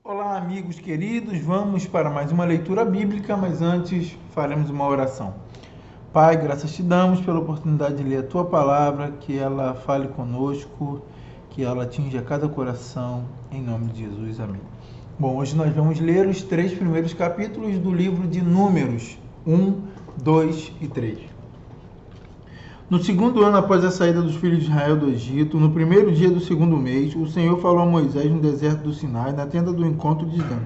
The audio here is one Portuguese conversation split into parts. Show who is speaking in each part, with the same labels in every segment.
Speaker 1: Olá, amigos queridos, vamos para mais uma leitura bíblica, mas antes faremos uma oração. Pai, graças te damos pela oportunidade de ler a tua palavra, que ela fale conosco, que ela atinja cada coração, em nome de Jesus, amém. Bom, hoje nós vamos ler os 3 primeiros capítulos do livro de Números, 1, 2 e 3. No segundo ano após a saída dos filhos de Israel do Egito, no primeiro dia do segundo mês, o Senhor falou a Moisés no deserto do Sinai, na tenda do encontro, dizendo: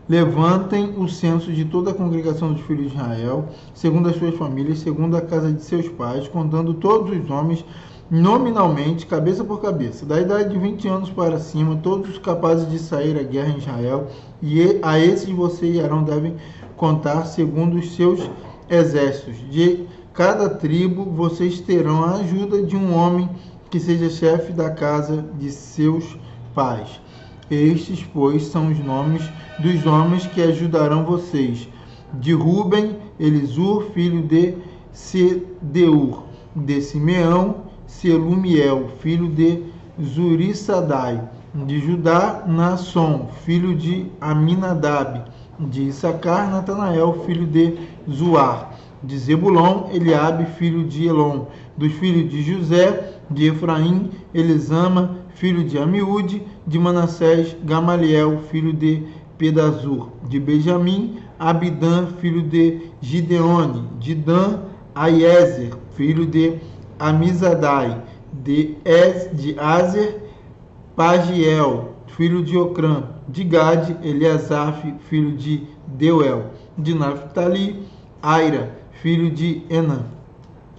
Speaker 1: Levantem o censo de toda a congregação dos filhos de Israel, segundo as suas famílias, segundo a casa de seus pais, contando todos os homens nominalmente, cabeça por cabeça, da idade de 20 anos para cima, todos os capazes de sair à guerra em Israel, e a esses você e Arão devem contar segundo os seus exércitos. De cada tribo vocês terão a ajuda de um homem que seja chefe da casa de seus pais. Estes, pois, são os nomes dos homens que ajudarão vocês. De Ruben, Elisur, filho de Sedeur. De Simeão, Selumiel, filho de Zurissadai. De Judá, Naasson, filho de Aminadab. De Issacar, Natanael, filho de Zuar. De Zebulon, Eliabe, filho de Elon. Dos filhos de José, de Efraim, Elisama, filho de Amiúde. De Manassés, Gamaliel, filho de Pedazur. De Benjamim, Abidã, filho de Gideone. De Dan, Aiezer, filho de Amizadai. De Azer, Pagiel, filho de Ocrã. De Gade, Eliasaf, filho de Deuel. De Naphtali, Aira, filho de Enã.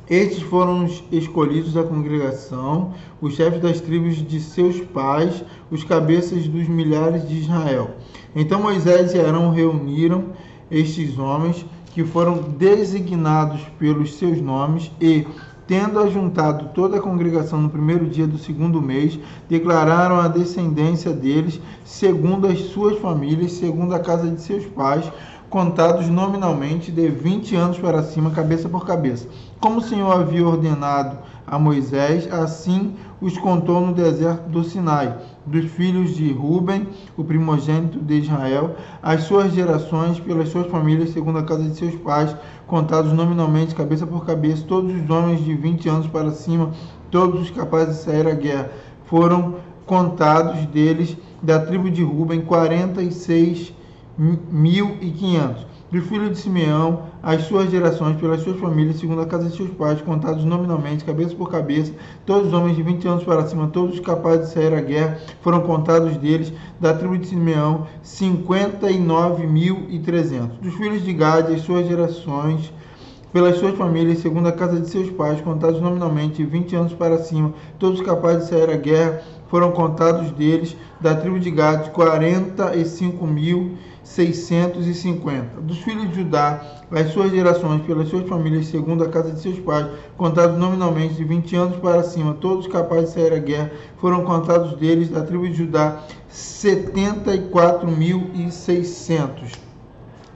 Speaker 1: Estes foram os escolhidos da congregação, os chefes das tribos de seus pais, os cabeças dos milhares de Israel. Então Moisés e Arão reuniram estes homens, que foram designados pelos seus nomes, e, tendo ajuntado toda a congregação no primeiro dia do segundo mês, declararam a descendência deles, segundo as suas famílias, segundo a casa de seus pais, contados nominalmente de 20 anos para cima, cabeça por cabeça. Como o Senhor havia ordenado a Moisés, assim os contou no deserto do Sinai. Dos filhos de Ruben, o primogênito de Israel, as suas gerações, pelas suas famílias, segundo a casa de seus pais, contados nominalmente, cabeça por cabeça, todos os homens de 20 anos para cima, todos os capazes de sair à guerra, foram contados deles, da tribo de Ruben, 46.500. Dos filhos de Simeão, as suas gerações, pelas suas famílias, segundo a casa de seus pais, contados nominalmente, cabeça por cabeça, todos os homens de 20 anos para cima, todos os capazes de sair à guerra, foram contados deles, da tribo de Simeão, 59.300. Dos filhos de Gade, as suas gerações, pelas suas famílias, segundo a casa de seus pais, contados nominalmente, 20 anos para cima, todos os capazes de sair à guerra, foram contados deles, da tribo de Gade, 45.650. Dos filhos de Judá, as suas gerações, pelas suas famílias, segundo a casa de seus pais, contados nominalmente, de 20 anos para cima, todos capazes de sair à guerra, foram contados deles, da tribo de Judá, 74.600.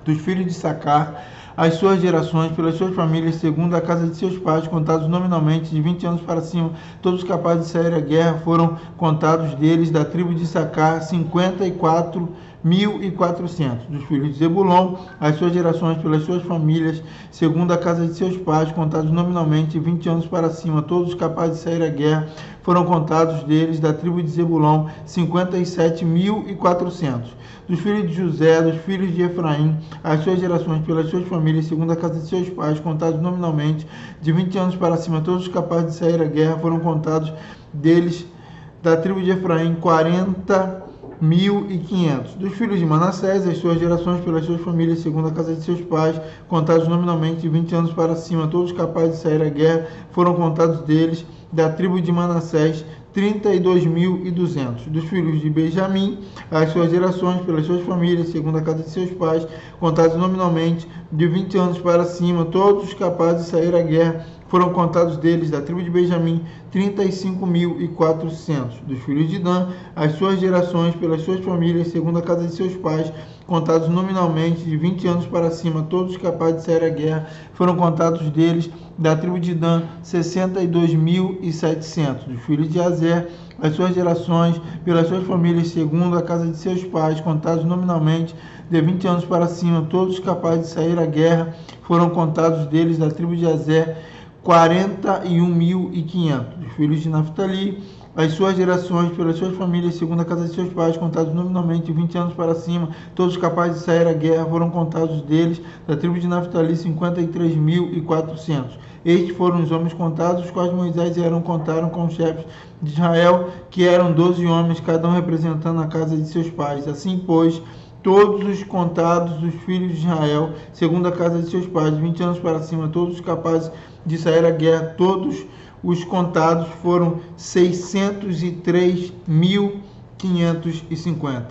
Speaker 1: Dos filhos de Issacar, as suas gerações, pelas suas famílias, segundo a casa de seus pais, contados nominalmente, de 20 anos para cima, todos capazes de sair à guerra, foram contados deles, da tribo de Issacar, 54.400. Dos filhos de Zebulon, as suas gerações, pelas suas famílias, segundo a casa de seus pais, contados nominalmente, de 20 anos para cima, todos capazes de sair à guerra, foram contados deles, da tribo de Zebulon, 57.400. Dos filhos de José, dos filhos de Efraim, as suas gerações, pelas suas famílias, segundo a casa de seus pais, contados nominalmente, de 20 anos para cima, todos capazes de sair à guerra, foram contados deles, da tribo de Efraim, 40.500. Dos filhos de Manassés, as suas gerações, pelas suas famílias, segundo a casa de seus pais, contados nominalmente, de 20 anos para cima, todos capazes de sair à guerra, foram contados deles, da tribo de Manassés, 32.200. Dos filhos de Benjamim, as suas gerações, pelas suas famílias, segundo a casa de seus pais, contados nominalmente, de 20 anos para cima, todos os capazes de sair à guerra, foram contados deles, da tribo de Benjamim, 35.400. Dos filhos de Dan, as suas gerações, pelas suas famílias, segundo a casa de seus pais, contados nominalmente, de 20 anos para cima, todos capazes de sair à guerra, foram contados deles, da tribo de Dan, 62.700. Dos filhos de Azer, as suas gerações, pelas suas famílias, segundo a casa de seus pais, contados nominalmente, de 20 anos para cima, todos capazes de sair à guerra, foram contados deles, da tribo de Azer, 41.500. Dos filhos de Naftali, as suas gerações, pelas suas famílias, segundo a casa de seus pais, contados nominalmente de 20 anos para cima, todos capazes de sair à guerra, foram contados deles, da tribo de Naftali, 53.400. Estes foram os homens contados, os quais Moisés e Arão contaram com os chefes de Israel, que eram 12 homens, cada um representando a casa de seus pais. Assim, pois, todos os contados dos filhos de Israel, segundo a casa de seus pais, 20 anos para cima, todos os capazes de sair à guerra, todos os contados foram 603.550.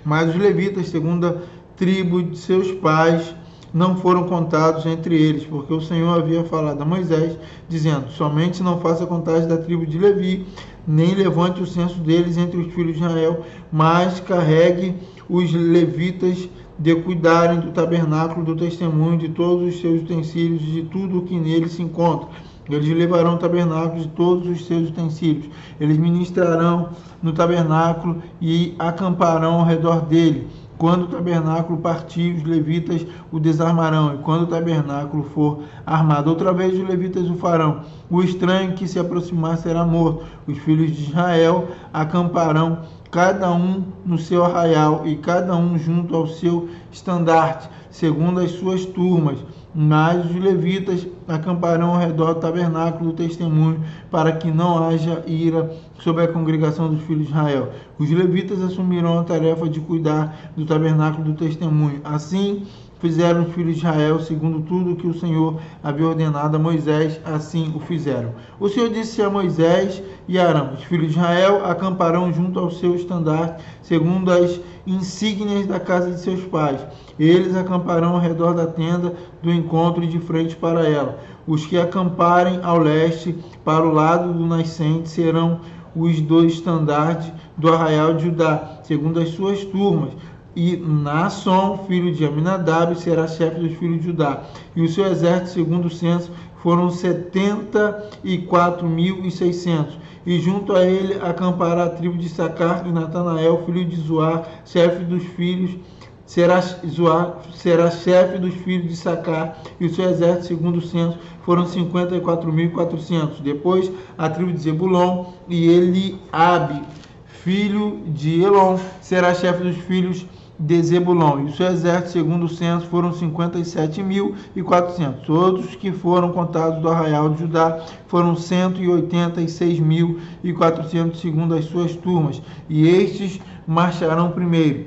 Speaker 1: Mas os levitas, segundo a tribo de seus pais, não foram contados entre eles, porque o Senhor havia falado a Moisés, dizendo: somente não faça contagem da tribo de Levi, nem levante o censo deles entre os filhos de Israel, mas carregue os levitas de cuidarem do tabernáculo do testemunho, de todos os seus utensílios, de tudo o que nele se encontra. Eles levarão o tabernáculo de todos os seus utensílios. Eles ministrarão no tabernáculo e acamparão ao redor dele. Quando o tabernáculo partir, os levitas o desarmarão, e quando o tabernáculo for armado outra vez, os levitas o farão. O estranho que se aproximar será morto. Os filhos de Israel acamparão, cada um no seu arraial, e cada um junto ao seu estandarte, segundo as suas turmas. Mas os levitas acamparão ao redor do tabernáculo do testemunho, para que não haja ira sobre a congregação dos filhos de Israel. Os levitas assumirão a tarefa de cuidar do tabernáculo do testemunho. Assim fizeram os filhos de Israel, segundo tudo que o Senhor havia ordenado a Moisés, assim o fizeram. O Senhor disse a Moisés e a Arão: os filhos de Israel acamparão junto ao seu estandarte, segundo as insígnias da casa de seus pais. Eles acamparão ao redor da tenda do encontro e de frente para ela. Os que acamparem ao leste, para o lado do nascente, serão os do estandarte do arraial de Judá, segundo as suas turmas. E Naasson, filho de Aminadab, será chefe dos filhos de Judá. E o seu exército, segundo o censo, foram 74.600. E junto a ele acampará a tribo de Issacar, e Natanael, filho de Zuar, chefe dos filhos, será chefe dos filhos de Issacar, e o seu exército, segundo o censo, foram 54.400. Depois a tribo de Zebulon, e Eliabe, filho de Elon, será chefe dos filhos de Zebulon, e o seu exército, segundo o censo, foram 57.400. Todos que foram contados do arraial de Judá foram 186.400, segundo as suas turmas, e estes marcharão primeiro.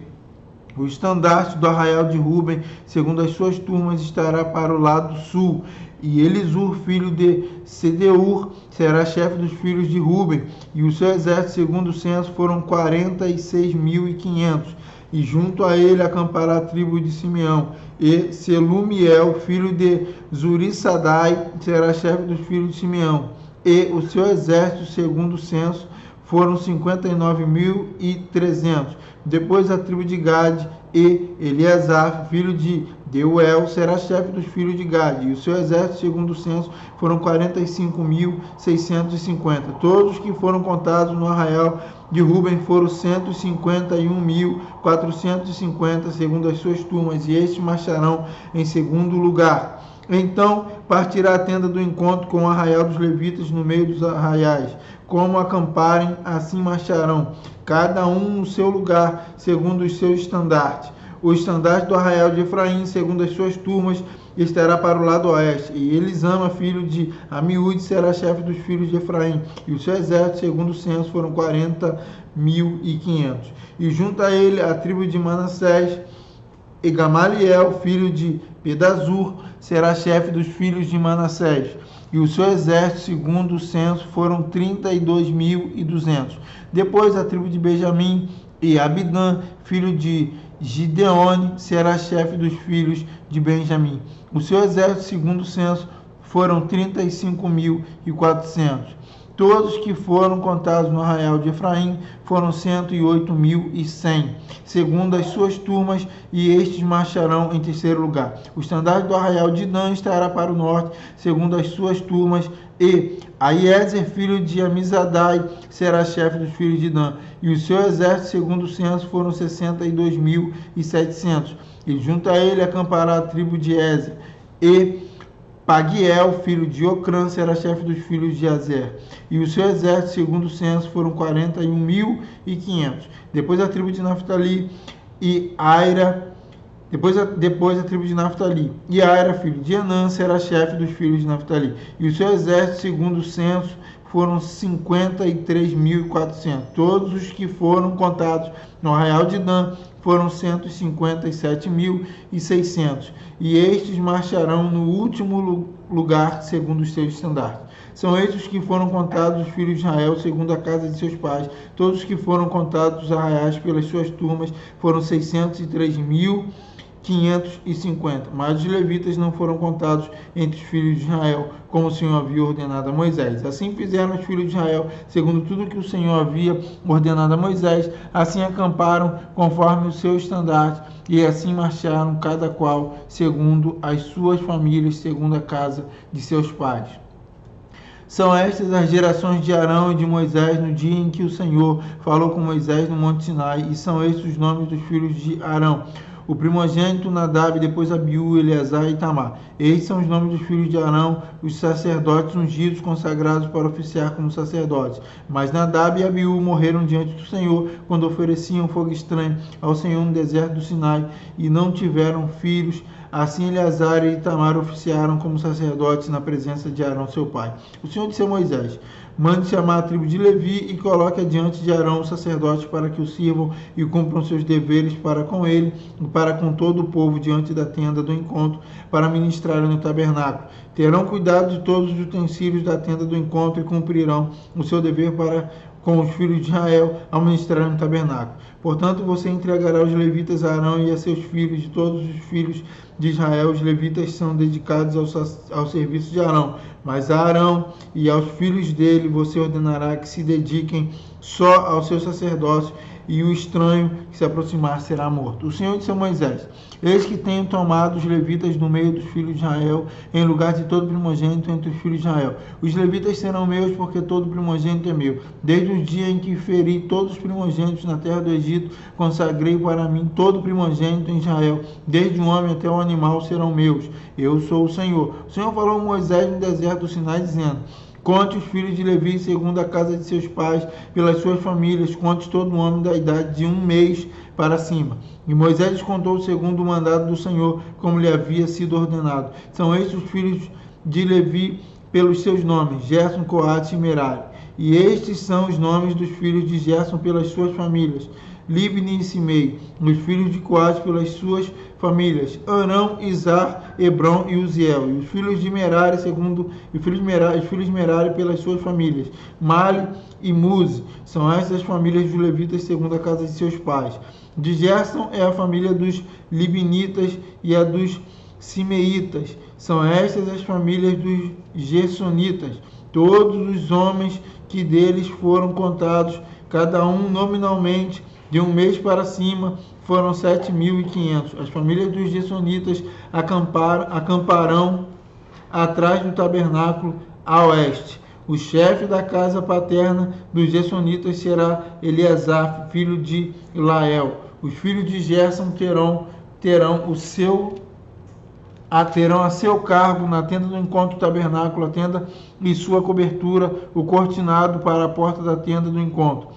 Speaker 1: O estandarte do arraial de Ruben, segundo as suas turmas, estará para o lado sul, e Elisur, filho de Sedeur, será chefe dos filhos de Ruben, e o seu exército, segundo o censo, foram 46.500. E junto a ele acampará a tribo de Simeão, e Selumiel, filho de Zurissadai, será chefe dos filhos de Simeão, e o seu exército, segundo o censo, foram 59.300. Depois a tribo de Gade, e Eleazar, filho de Deuel, será chefe dos filhos de Gade, e o seu exército, segundo o censo, foram 45.650. Todos que foram contados no arraial de Ruben foram 151.450, segundo as suas turmas, e estes marcharão em segundo lugar. Então partirá a tenda do encontro com o arraial dos levitas no meio dos arraiais. Como acamparem, assim marcharão, cada um no seu lugar, segundo os seus estandartes. O estandarte do arraial de Efraim, segundo as suas turmas, estará para o lado oeste. E Elisama, filho de Amiúde, será chefe dos filhos de Efraim. E o seu exército, segundo o censo, foram 40.500. E junto a ele a tribo de Manassés, e Gamaliel, filho de Pedazur, será chefe dos filhos de Manassés. E o seu exército, segundo o censo, foram 32.200. Depois a tribo de Benjamim, e Abidã, filho de Gideone, será chefe dos filhos de Benjamim. O seu exército, segundo o censo, foram 35.400. Todos que foram contados no arraial de Efraim foram 108.100, segundo as suas turmas, e estes marcharão em terceiro lugar. O estandarte do arraial de Dan estará para o norte, segundo as suas turmas, e Aiezer, filho de Amizadai, será chefe dos filhos de Dan. E o seu exército, segundo o censo, foram 62.700. E junto a ele acampará a tribo de Ezer. E Pagiel, filho de Ocrã, será chefe dos filhos de Azer. E o seu exército, segundo o censo, foram 41.500. Depois a tribo de Naftali e Aira. Depois a tribo de Naftali. E Aira, filho de Enã, será chefe dos filhos de Naftali. E o seu exército, segundo o censo, foram 53.400. Todos os que foram contados no arraial de Dan foram 157.600. E estes marcharão no último lugar, segundo os seus estandartes. São estes que foram contados os filhos de Israel, segundo a casa de seus pais. Todos os que foram contados os arraiais pelas suas turmas foram 603.550. Mas os levitas não foram contados entre os filhos de Israel, como o Senhor havia ordenado a Moisés. Assim fizeram os filhos de Israel, segundo tudo que o Senhor havia ordenado a Moisés. Assim acamparam conforme o seu estandarte, e assim marcharam cada qual segundo as suas famílias, segundo a casa de seus pais. São estas as gerações de Arão e de Moisés no dia em que o Senhor falou com Moisés no Monte Sinai, e são estes os nomes dos filhos de Arão: o primogênito Nadab, depois Abiú, Eleazar e Itamar. Estes são os nomes dos filhos de Arão, os sacerdotes ungidos, consagrados para oficiar como sacerdotes. Mas Nadab e Abiú morreram diante do Senhor, quando ofereciam fogo estranho ao Senhor no deserto do Sinai, e não tiveram filhos. Assim Eleazar e Itamar oficiaram como sacerdotes na presença de Arão, seu pai. O Senhor disse a Moisés: mande chamar a tribo de Levi e coloque adiante de Arão os sacerdotes, para que o sirvam e cumpram seus deveres para com ele e para com todo o povo diante da tenda do encontro, para ministrarem no tabernáculo. Terão cuidado de todos os utensílios da tenda do encontro e cumprirão o seu dever para com os filhos de Israel ao ministrar no tabernáculo. Portanto, você entregará os levitas a Arão e a seus filhos. De todos os filhos de Israel, os levitas são dedicados ao serviço de Arão. Mas a Arão e aos filhos dele você ordenará que se dediquem só ao seu sacerdócio, e o estranho que se aproximar será morto. O Senhor disse a Moisés: eis que tenho tomado os levitas no meio dos filhos de Israel, em lugar de todo primogênito entre os filhos de Israel. Os levitas serão meus, porque todo primogênito é meu. Desde o dia em que feri todos os primogênitos na terra do Egito, consagrei para mim todo primogênito em Israel, desde o homem até o animal serão meus. Eu sou o Senhor. O Senhor falou a Moisés no deserto do Sinai, dizendo: conte os filhos de Levi segundo a casa de seus pais, pelas suas famílias, conte todo homem da idade de 1 mês para cima. E Moisés lhes contou segundo o mandado do Senhor, como lhe havia sido ordenado. São estes os filhos de Levi pelos seus nomes: Gerson, Coate e Merari. E estes são os nomes dos filhos de Gerson pelas suas famílias: Libni e Simei. Os filhos de Coate pelas suas famílias: Arão, Izar, Hebron e Uziel. E os filhos de Merari os filhos de Merari pelas suas famílias: Mali e Muzi. São estas as famílias dos levitas segundo a casa de seus pais. De Gerson é a família dos Libnitas e a dos Simeitas. São estas as famílias dos Gersonitas. Todos os homens que deles foram contados, cada um nominalmente, de 1 mês para cima, foram 7.500. As famílias dos Gersonitas acamparão atrás do tabernáculo a oeste. O chefe da casa paterna dos Gersonitas será Eleazar, filho de Lael. Os filhos de Gerson terão a seu cargo na tenda do encontro, o tabernáculo, a tenda e sua cobertura, o cortinado para a porta da tenda do encontro,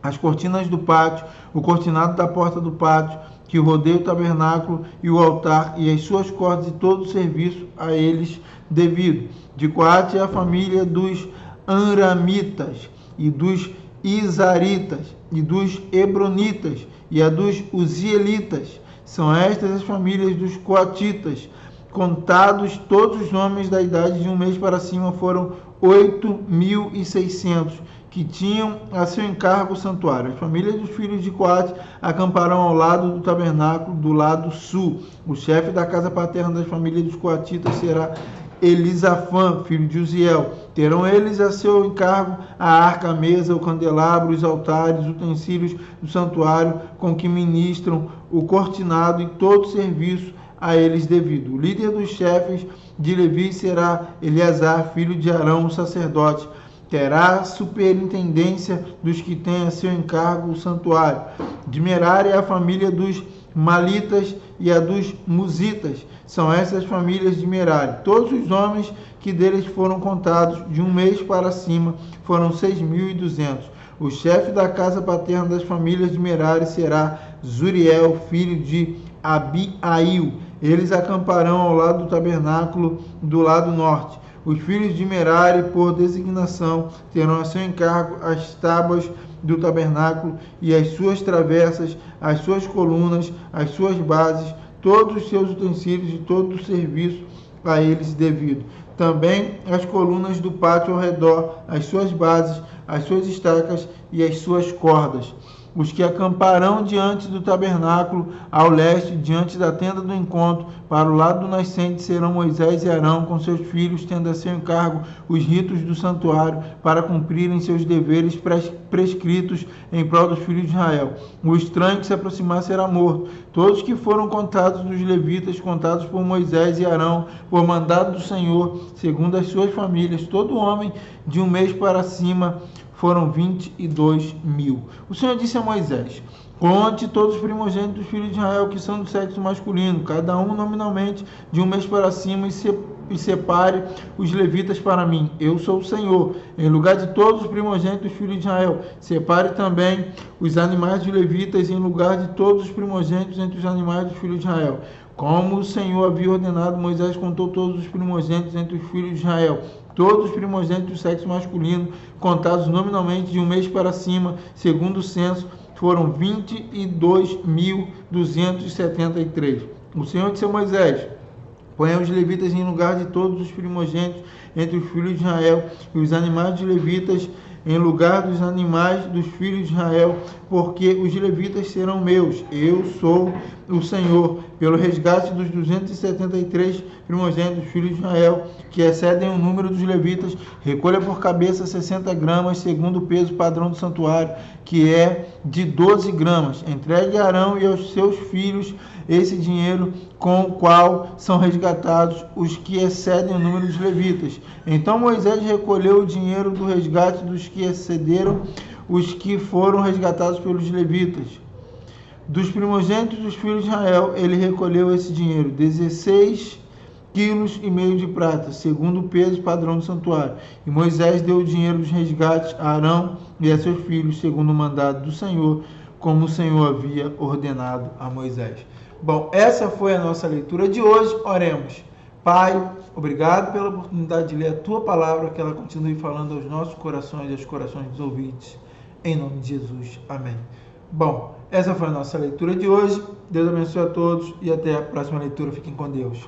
Speaker 1: as cortinas do pátio, o cortinado da porta do pátio, que rodeia o tabernáculo e o altar, e as suas cordas e todo o serviço a eles devido. De Coate é a família dos Anramitas, e dos Izaritas, e dos Hebronitas, e a dos Uzielitas. São estas as famílias dos Coatitas. Contados todos os homens da idade de 1 mês para cima foram 8.600, que tinham a seu encargo o santuário. As famílias dos filhos de Coate acamparão ao lado do tabernáculo, do lado sul. O chefe da casa paterna das famílias dos Coatitas será Elisafã, filho de Uziel. Terão eles a seu encargo a arca, a mesa, o candelabro, os altares, os utensílios do santuário com que ministram, o cortinado e todo serviço a eles devido. O líder dos chefes de Levi será Eleazar, filho de Arão, o sacerdote. Terá superintendência dos que têm a seu encargo o santuário. De Merari é a família dos Malitas e a dos Musitas. São essas famílias de Merari. Todos os homens que deles foram contados de um mês para cima foram 6.200. O chefe da casa paterna das famílias de Merari será Zuriel, filho de Abiail. Eles acamparão ao lado do tabernáculo do lado norte. Os filhos de Merari, por designação, terão a seu encargo as tábuas do tabernáculo e as suas travessas, as suas colunas, as suas bases, todos os seus utensílios e todo o serviço a eles devido. Também as colunas do pátio ao redor, as suas bases, as suas estacas e as suas cordas. Os que acamparão diante do tabernáculo, ao leste, diante da tenda do encontro, para o lado do nascente, serão Moisés e Arão, com seus filhos, tendo a seu encargo os ritos do santuário, para cumprirem seus deveres prescritos em prol dos filhos de Israel. O estranho que se aproximar será morto. Todos que foram contados dos levitas, contados por Moisés e Arão, por mandado do Senhor, segundo as suas famílias, todo homem de um mês para cima, foram 22.000. O Senhor disse a Moisés: conte todos os primogênitos dos filhos de Israel que são do sexo masculino, cada um nominalmente de um mês para cima, e separe os levitas para mim. Eu sou o Senhor. Em lugar de todos os primogênitos dos filhos de Israel, separe também os animais dos levitas em lugar de todos os primogênitos entre os animais dos filhos de Israel. Como o Senhor havia ordenado, Moisés contou todos os primogênitos entre os filhos de Israel. Todos os primogênitos do sexo masculino, contados nominalmente de um mês para cima, segundo o censo, foram 22.273. O Senhor disse a Moisés: ponha os levitas em lugar de todos os primogênitos entre os filhos de Israel, e os animais dos levitas em lugar dos animais dos filhos de Israel, porque os levitas serão meus. Eu sou o Senhor. Pelo resgate dos 273 primogênitos dos filhos de Israel, que excedem o número dos levitas, recolha por cabeça 60 gramas, segundo o peso padrão do santuário, que é de 12 gramas. Entregue a Arão e aos seus filhos esse dinheiro com o qual são resgatados os que excedem o número dos levitas. Então Moisés recolheu o dinheiro do resgate dos que excederam os que foram resgatados pelos levitas. Dos primogênitos dos filhos de Israel, ele recolheu esse dinheiro, 16,5 quilos de prata, segundo o peso padrão do santuário. E Moisés deu o dinheiro dos resgates a Arão e a seus filhos, segundo o mandado do Senhor, como o Senhor havia ordenado a Moisés. Bom, essa foi a nossa leitura de hoje. Oremos. Pai, obrigado pela oportunidade de ler a Tua palavra, que ela continue falando aos nossos corações e aos corações dos ouvintes. Em nome de Jesus. Amém. Bom, essa foi a nossa leitura de hoje. Deus abençoe a todos e até a próxima leitura. Fiquem com Deus.